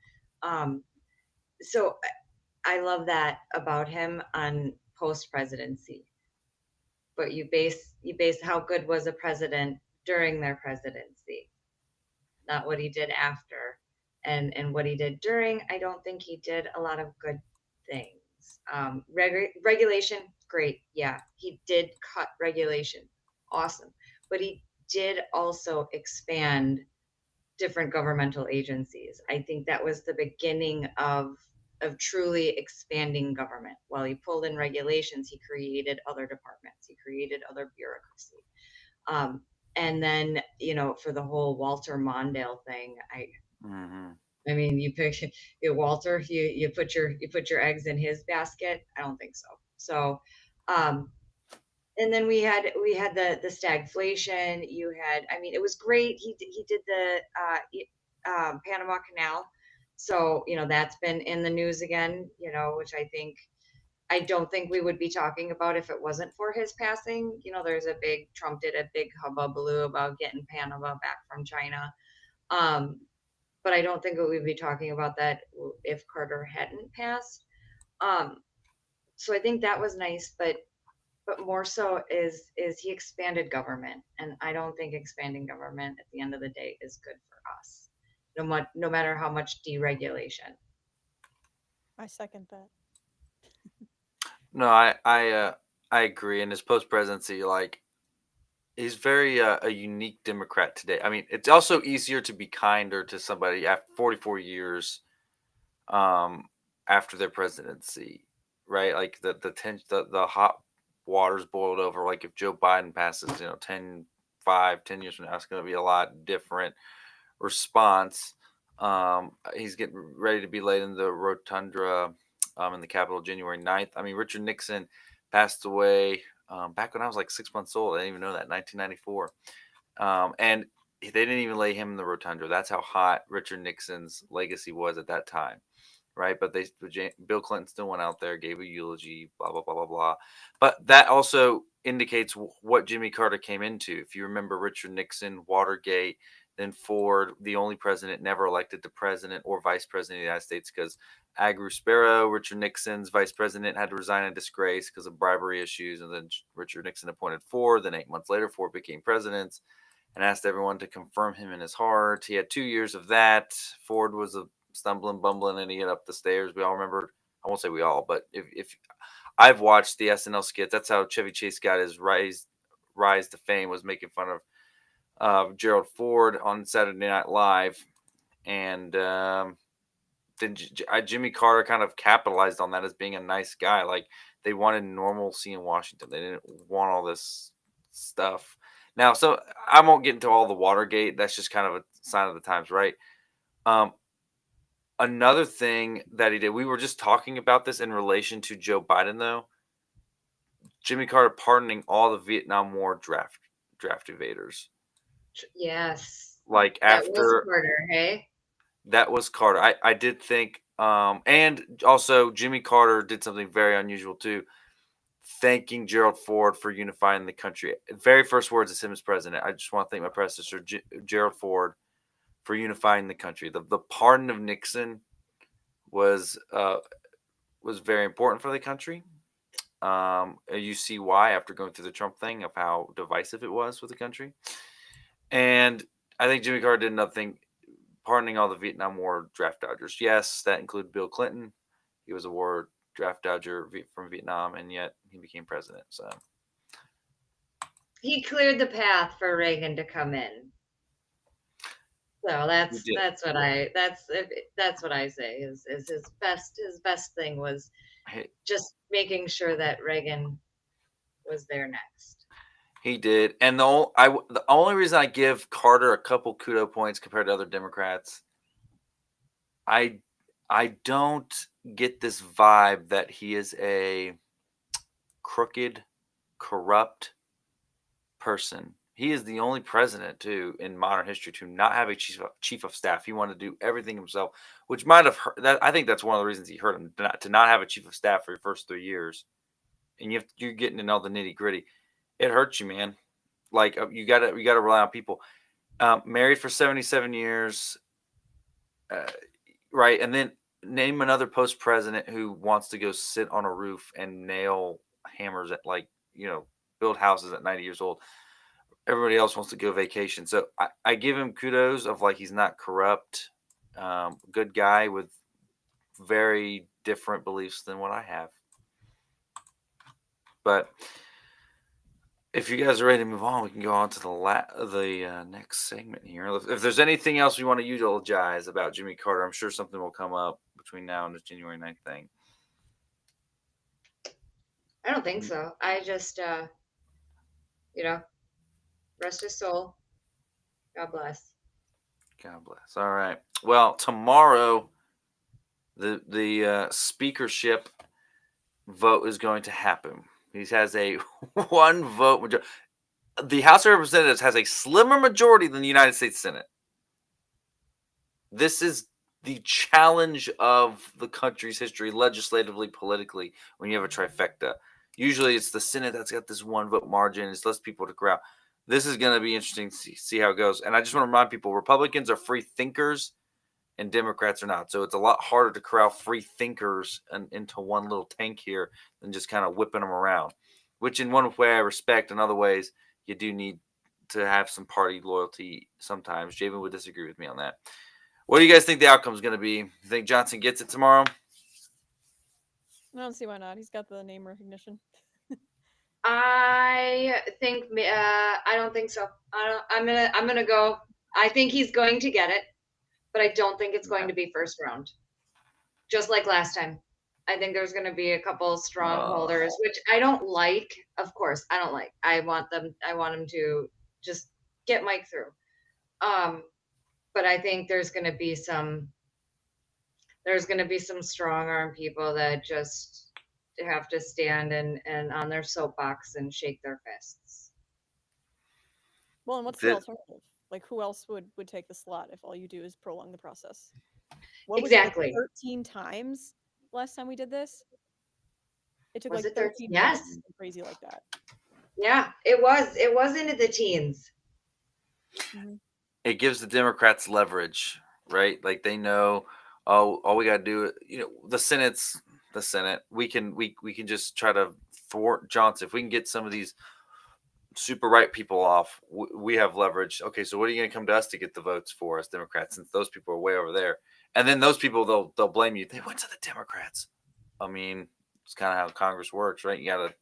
So I love that about him on post presidency. But you base how good was a president during their presidency, not what he did after. And what he did during, I don't think he did a lot of good things. Regulation, great. Yeah, he did cut regulation. Awesome. But he did also expand different governmental agencies. I think that was the beginning of truly expanding government. While he pulled in regulations, he created other departments. He created other bureaucracy. And then, for the whole Walter Mondale thing, I mean, you pick Walter. You put your eggs in his basket. I don't think so. So, and then we had the stagflation. I mean, it was great. He did the Panama Canal. So that's been in the news again. Which I don't think we would be talking about if it wasn't for his passing. Trump did a big hullabaloo about getting Panama back from China. But I don't think that we'd be talking about that if Carter hadn't passed. So I think that was nice, but more so is he expanded government, and I don't think expanding government at the end of the day is good for us. No matter how much deregulation. I second that. No, I agree. In his post presidency, like he's very a unique Democrat today. I mean, it's also easier to be kinder to somebody after 44 years um after their presidency, right? Like the hot waters boiled over. Like if Joe Biden passes, 10 years from now, it's going to be a lot different response. He's getting ready to be laid in the rotunda in the Capitol January 9th. I mean, Richard Nixon passed away back when I was like 6 months old. I didn't even know that, 1994. And they didn't even lay him in the rotunda. That's how hot Richard Nixon's legacy was at that time, right? But Bill Clinton still went out there, gave a eulogy, blah blah blah blah blah. But that also indicates what Jimmy Carter came into. If you remember, Richard Nixon, Watergate, then Ford, the only president never elected to president or vice president of the United States because Agnew Sparrow, Richard Nixon's vice president, had to resign in disgrace because of bribery issues, and then Richard Nixon appointed Ford. Then 8 months later, Ford became president and asked everyone to confirm him in his heart. He had 2 years of that. Ford was a stumbling, bumbling, and he get up the stairs. We all remember. I won't say we all, but if I've watched the SNL skits, that's how Chevy Chase got his rise to fame, was making fun of Gerald Ford on Saturday Night Live, and then Jimmy Carter kind of capitalized on that as being a nice guy. Like they wanted normalcy in Washington. They didn't want all this stuff. Now, so I won't get into all the Watergate. That's just kind of a sign of the times, right? Um, Another thing that he did, we were just talking about this in relation to Joe Biden, though. Jimmy Carter pardoning all the Vietnam War draft evaders. Yes, Like that was after Carter. Hey, that was Carter. I did think, and also Jimmy Carter did something very unusual too, thanking Gerald Ford for unifying the country. Very first words as him as president. I just want to thank my predecessor, Gerald Ford, for unifying the country. The pardon of Nixon was very important for the country. You see why after going through the Trump thing of how divisive it was for the country. And I think Jimmy Carter did nothing pardoning all the Vietnam War draft dodgers. Yes, that included Bill Clinton. He was a war draft dodger from Vietnam, and yet he became president. So he cleared the path for Reagan to come in. So he did. that's what I say is his best thing was just making sure that Reagan was there next. He did, and the only reason I give Carter a couple kudo points compared to other Democrats, I don't get this vibe that he is a crooked, corrupt person. He is the only president, too, in modern history to not have a chief of staff. He wanted to do everything himself, which might have hurt. That I think that's one of the reasons he hurt him to not have a chief of staff for your first 3 years, and you're getting to know the nitty gritty. It hurts you, man. Like you gotta rely on people. Married for 77 years, right? And then name another post president who wants to go sit on a roof and nail hammers at build houses at 90 years old. Everybody else wants to go vacation. So I give him kudos of like he's not corrupt, good guy with very different beliefs than what I have. But if you guys are ready to move on, we can go on to the next segment here. If there's anything else we want to eulogize about Jimmy Carter, I'm sure something will come up between now and this January 9th thing. I don't think so. I just rest his soul. God bless. God bless. All right. Well, tomorrow the speakership vote is going to happen. He has a one vote majority. The House of Representatives has a slimmer majority than the United States Senate. This is the challenge of the country's history, legislatively, politically, when you have a trifecta. Usually it's the Senate that's got this one vote margin. It's less people to crowd. This is going to be interesting to see how it goes. And I just want to remind people, Republicans are free thinkers. and Democrats are not. So it's a lot harder to corral free thinkers into one little tank here than just kind of whipping them around. Which, in one way, I respect. In other ways, you do need to have some party loyalty sometimes. Javen would disagree with me on that. What do you guys think the outcome is going to be? You think Johnson gets it tomorrow? I don't see why not. He's got the name recognition. I think I don't think so. I'm gonna go. I think he's going to get it, but I don't think it's going to be first round. Just like last time. I think there's going to be a couple strongholders, which I don't like. Of course, I don't like. I want him to just get Mike through. But I think there's going to be some strong arm people that just have to stand and on their soapbox and shake their fists. Well, and what's the alternative? Like, who else would take the slot if all you do is prolong the process? What was Exactly. it, like 13 times last time we did this? It took Was like it 13 Yes. times, something crazy like that. Yeah, it was. It was into the teens. It gives the Democrats leverage, right? Like they know, oh, all we got to do, the Senate's the Senate. We can just try to thwart Johnson. If we can get some of these super right people off, we have leverage. Okay, so what are you going to come to us to get the votes for us, Democrats, since those people are way over there? And then those people, they'll blame you. They went to the Democrats. I mean, it's kind of how Congress works, right? You got to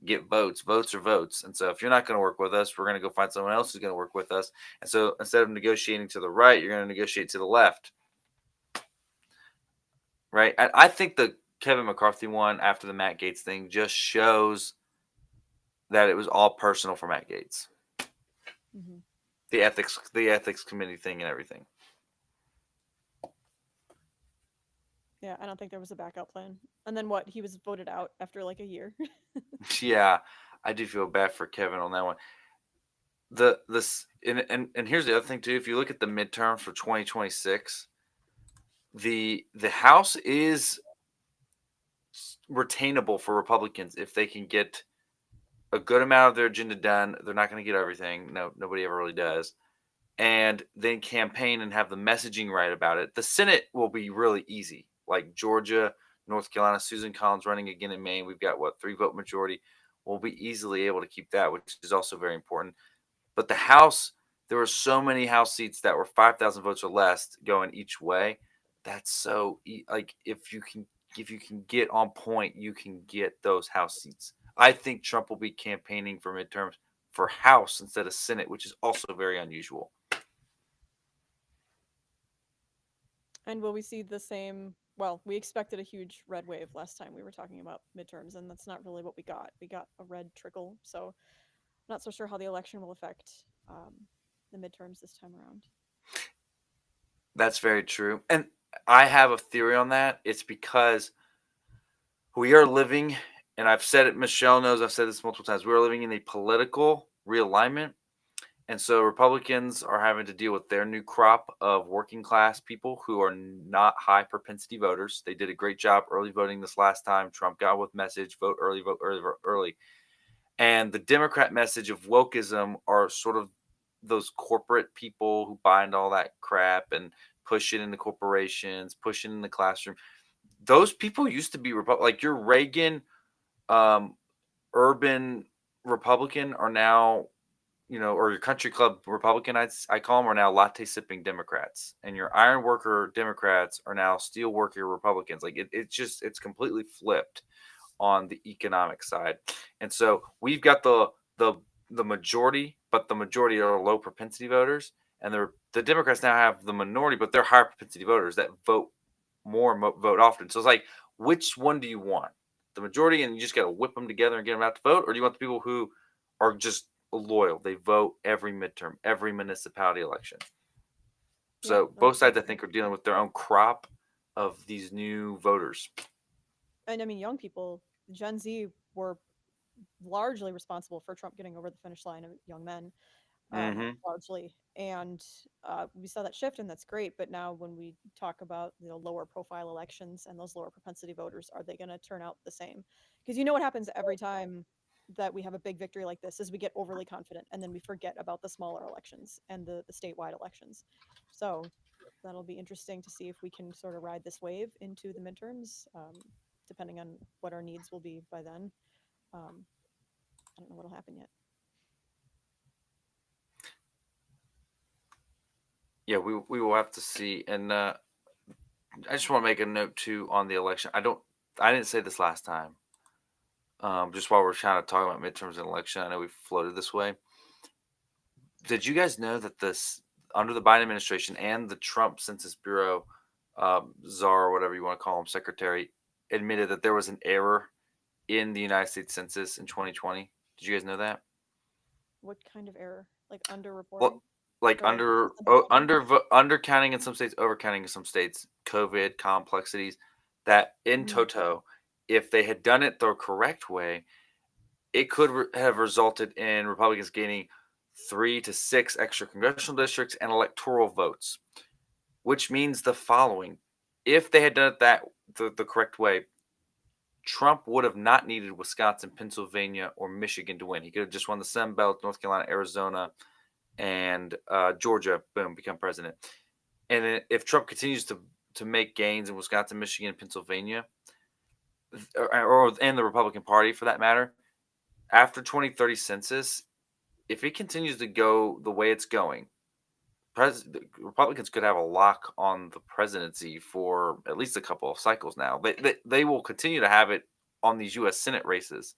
get votes. Votes are votes. And so if you're not going to work with us, we're going to go find someone else who's going to work with us. And so instead of negotiating to the right, you're going to negotiate to the left. Right? I think the Kevin McCarthy one after the Matt Gaetz thing just shows that it was all personal for Matt Gaetz. Mm-hmm. The ethics committee thing and everything. Yeah, I don't think there was a backup plan. And then what? He was voted out after like a year. Yeah, I do feel bad for Kevin on that one. And here's the other thing too. If you look at the midterms for 2026, the House is retainable for Republicans if they can get a good amount of their agenda done. They're not going to get everything. No, nobody ever really does. And then campaign and have the messaging right about it. The Senate will be really easy. Like Georgia, North Carolina, Susan Collins running again in Maine. We've got 3-vote majority. We'll be easily able to keep that, which is also very important. But the House, there were so many House seats that were 5,000 votes or less going each way. That's so like if you can get on point, you can get those House seats. I think Trump will be campaigning for midterms for House instead of Senate, which is also very unusual. And will we see the same? Well, we expected a huge red wave last time we were talking about midterms, and that's not really what we got. We got a red trickle, so not so sure how the election will affect the midterms this time around. That's very true. And I have a theory on that. It's because we are living, and I've said it, Michelle knows, I've said this multiple times, we are living in a political realignment. And so Republicans are having to deal with their new crop of working class people who are not high propensity voters. They did a great job early voting this last time. Trump got with message, vote early, vote early, vote early. And the Democrat message of wokeism are sort of those corporate people who buy into all that crap and push it into corporations, push it in the classroom. Those people used to be like your Reagan urban Republican are now, or your country club Republican, I call them, are now latte sipping Democrats, and your iron worker Democrats are now steel worker Republicans. Like it's completely flipped on the economic side. And so we've got the majority, but the majority are low propensity voters, and the Democrats now have the minority, but they're higher propensity voters that vote more and vote often. So it's like, which one do you want? The majority, and you just got to whip them together and get them out to vote, or do you want the people who are just loyal? They vote every midterm, every municipality election. So both sides, I think, are dealing with their own crop of these new voters. And I mean, young people, Gen Z, were largely responsible for Trump getting over the finish line, of young men, largely. And we saw that shift, and that's great. But now when we talk about lower profile elections and those lower propensity voters, are they going to turn out the same? Because what happens every time that we have a big victory like this is we get overly confident, and then we forget about the smaller elections and the statewide elections. So that'll be interesting to see if we can sort of ride this wave into the midterms, depending on what our needs will be by then. I don't know what'll happen yet. Yeah, we will have to see. And I just want to make a note too on the election. I didn't say this last time. Just while we're trying to talk about midterms and election, I know we floated this way. Did you guys know that this under the Biden administration and the Trump Census Bureau czar, or whatever you want to call him, secretary, admitted that there was an error in the United States Census in 2020? Did you guys know that? What kind of error? Like underreporting? Well, like Or like undercounting in some states, overcounting in some states, COVID complexities. That in Mhm. toto, if they had done it the correct way, it could have resulted in Republicans gaining 3 to 6 extra congressional districts and electoral votes, which means the following: if they had done it the correct way, Trump would have not needed Wisconsin, Pennsylvania, or Michigan to win. He could have just won the Sun Belt, North Carolina, Arizona, and Georgia. Boom, become president. And then if Trump continues to make gains in Wisconsin, Michigan, Pennsylvania, and the Republican Party for that matter, after 2030 census, if it continues to go the way it's going, Republicans could have a lock on the presidency for at least a couple of cycles now. They will continue to have it on these U.S. Senate races.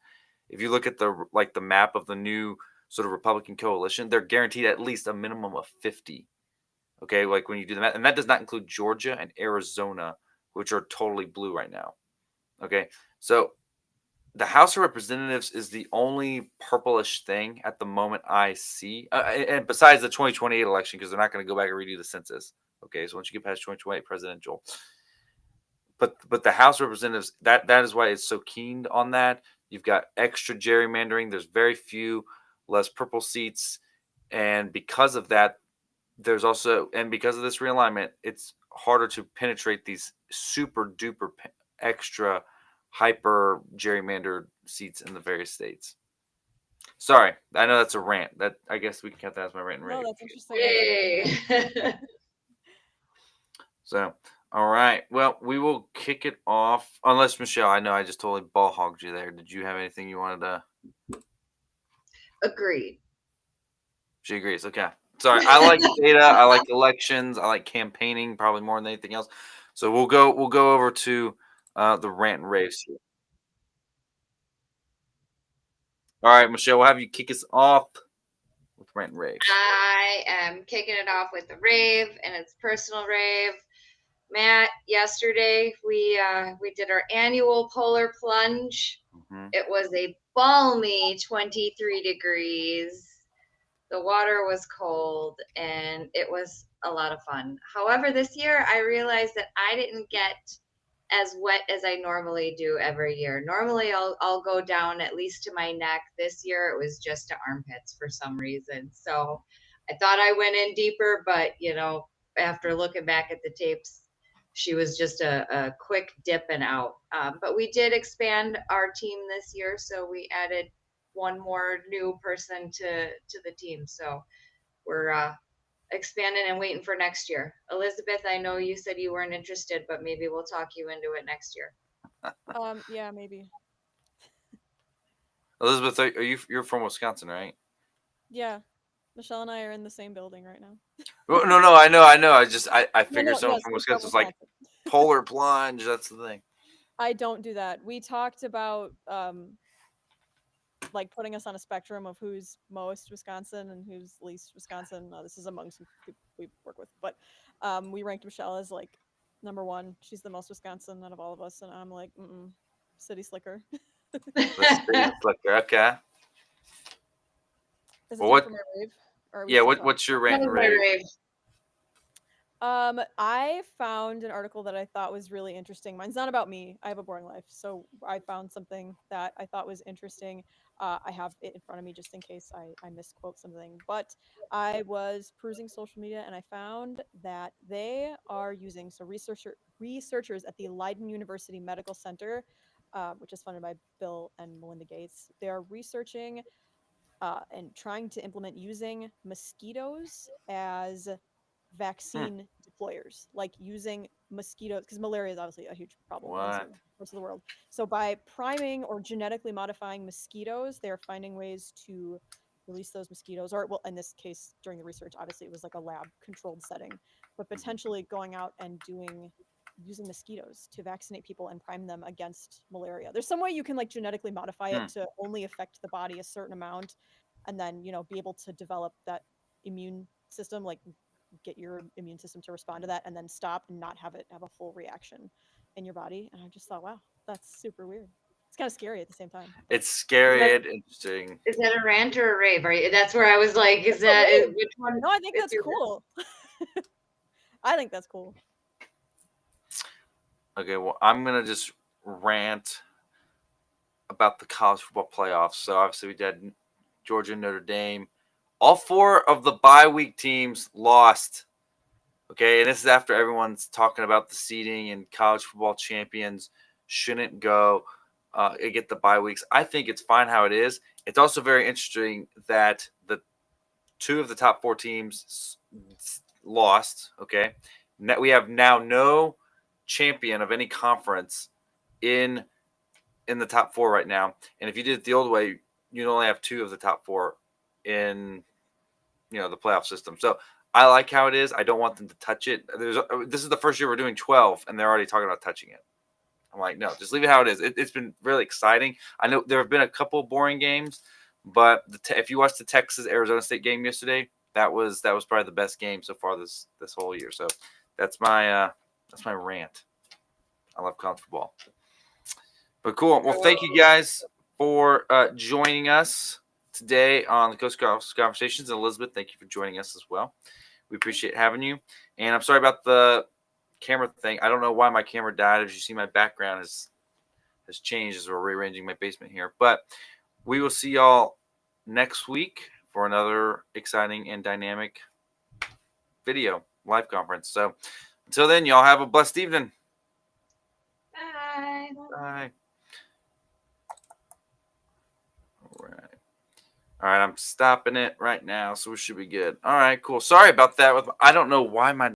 If you look at the map of the new sort of Republican coalition, they're guaranteed at least a minimum of 50. Okay, like when you do the math, and that does not include Georgia and Arizona, which are totally blue right now. Okay, so the House of Representatives is the only purplish thing at the moment I see, and besides the 2028 election, because they're not going to go back and redo the census. Okay, so once you get past 2028 presidential, but the House of Representatives, that is why it's so keen on that. You've got extra gerrymandering. There's very few less purple seats, and because of that, there's also, and because of this realignment, it's harder to penetrate these super duper extra hyper gerrymandered seats in the various states. Sorry, I know that's a rant. That I guess we can count that as my rant and No, rave. that's interesting. Yay. So, all right. Well, we will kick it off. Unless Michelle, I know I just totally ball hogged you there. Did you have anything you wanted to? Agreed. She agrees. Okay. Sorry, I like data. I like elections. I like campaigning probably more than anything else. So we'll go over to the rant and raves here. All right, Michelle, we'll have you kick us off with rant and raves. I am kicking it off with a rave, and it's personal rave. Matt, yesterday we did our annual polar plunge. Mhm. It was a balmy 23 degrees. The water was cold and it was a lot of fun. However, this year I realized that I didn't get as wet as I normally do every year. Normally I'll go down at least to my neck. This year it was just to armpits for some reason. So I thought I went in deeper, but after looking back at the tapes, she was just a quick dip and out. But we did expand our team this year, so we added one more new person to the team. So we're expanding and waiting for next year. Elizabeth, I know you said you weren't interested, but maybe we'll talk you into it next year. Yeah, maybe. Elizabeth, you're from Wisconsin, right? Yeah, Michelle and I are in the same building right now. Well, no, I know. I No, figured no, someone yes, from we're from Wisconsin was like Wisconsin. polar plunge. That's the thing. I don't do that. We talked about like putting us on a spectrum of who's most Wisconsin and who's least Wisconsin. This is among some people we work with, but we ranked Michelle as like number one. She's the most Wisconsin out of all of us, and I'm like, city slicker. Let's see. Flicker. Okay. Is it Well, time what? for my rave? Or are we Yeah. still talking? What's your rant That and was my rave? rave. I found an article that I thought was really interesting. Mine's not about me. I have a boring life, so I found something that I thought was interesting. I have it in front of me just in case I misquote something. But I was perusing social media and I found that they are using researchers at the Leiden University Medical Center, which is funded by Bill and Melinda Gates. They are researching and trying to implement using mosquitoes as vaccine employers, like using mosquitoes, because malaria is obviously a huge problem in What? certain parts of the world. So by priming or genetically modifying mosquitoes, they're finding ways to release those mosquitoes, or well, in this case, during the research, obviously it was like a lab controlled setting, but potentially going out and using mosquitoes to vaccinate people and prime them against malaria. There's some way you can like genetically modify Hmm. it to only affect the body a certain amount, and then be able to develop that immune system, like get your immune system to respond to that, and then stop and not have it have a full reaction in your body. And I just thought, wow, that's super weird. It's kind of scary at the same time. But It's scary and interesting. Is that a rant or a rave? That's where I was like, it's a rave. which one? No, I think is that's your- cool. I think that's cool. Okay, well, I'm gonna just rant about the college football playoffs. So obviously we did Georgia, Notre Dame. All 4 of the bye week teams lost. Okay, and this is after everyone's talking about the seeding and college football champions shouldn't go get the bye weeks. I think it's fine how it is. It's also very interesting that the 2 of the top 4 teams lost. Okay, we have now no champion of any conference in the top 4 right now. And if you did it the old way, you'd only have 2 of the top 4 in the playoff system. So I like how it is. I don't want them to touch it. This is the first year we're doing 12, and they're already talking about touching it. I'm like, no, just leave it how it is. It's been really exciting. I know there have been a couple of boring games, but if you watched the Texas Arizona State game yesterday, that was probably the best game so far this whole year. So that's my rant. I love college football. But cool. Well, thank you guys for joining us today on the Coast Coast Conversations. And Elizabeth, thank you for joining us as well. We appreciate having you. And I'm sorry about the camera thing. I don't know why my camera died. As you see, my background has changed as we're rearranging my basement here. But we will see y'all next week for another exciting and dynamic video live conference. So until then, y'all have a blessed evening. Bye. Bye. All right, I'm stopping it right now, so we should be good. All right, cool. Sorry about that. I don't know why my